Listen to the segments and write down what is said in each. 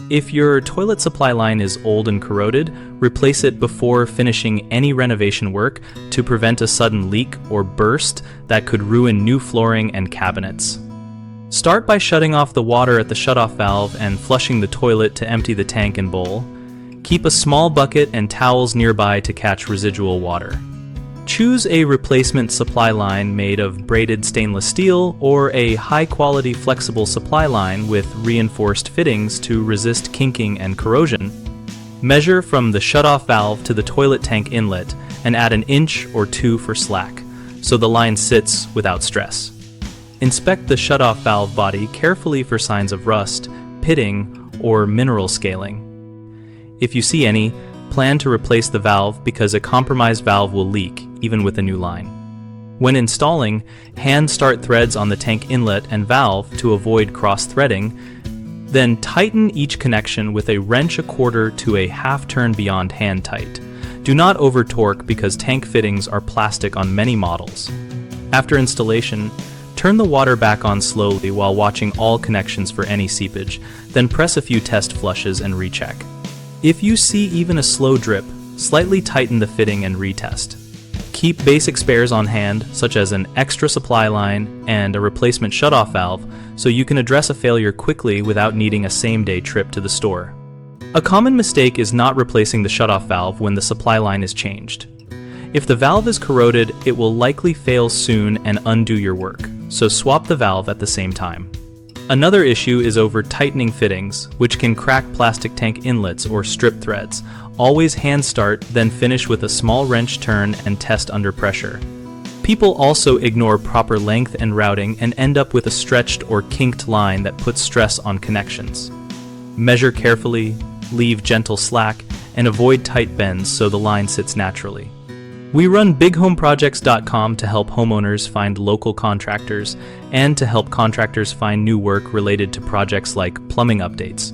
If your toilet supply line is old and corroded, replace it before finishing any renovation work to prevent a sudden leak or burst that could ruin new flooring and cabinets. Start by shutting off the water at the shutoff valve and flushing the toilet to empty the tank and bowl. Keep a small bucket and towels nearby to catch residual water. Choose a replacement supply line made of braided stainless steel or a high-quality flexible supply line with reinforced fittings to resist kinking and corrosion. Measure from the shutoff valve to the toilet tank inlet and add an inch or two for slack, so the line sits without stress. Inspect the shutoff valve body carefully for signs of rust, pitting, or mineral scaling. If you see any, plan to replace the valve because a compromised valve will leak, even with a new line. When installing, hand start threads on the tank inlet and valve to avoid cross-threading, then tighten each connection with a wrench 1/4 to a half turn beyond hand tight. Do not over-torque because tank fittings are plastic on many models. After installation, turn the water back on slowly while watching all connections for any seepage, then press a few test flushes and recheck. If you see even a slow drip, slightly tighten the fitting and retest. Keep basic spares on hand, such as an extra supply line and a replacement shutoff valve, so you can address a failure quickly without needing a same-day trip to the store. A common mistake is not replacing the shutoff valve when the supply line is changed. If the valve is corroded, it will likely fail soon and undo your work, so swap the valve at the same time. Another issue is over-tightening fittings, which can crack plastic tank inlets or strip threads. Always hand start, then finish with a small wrench turn and test under pressure. People also ignore proper length and routing and end up with a stretched or kinked line that puts stress on connections. Measure carefully, leave gentle slack, and avoid tight bends so the line sits naturally. We run bighomeprojects.com to help homeowners find local contractors and to help contractors find new work related to projects like plumbing updates.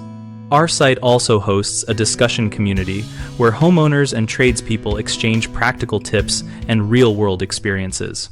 Our site also hosts a discussion community where homeowners and tradespeople exchange practical tips and real-world experiences.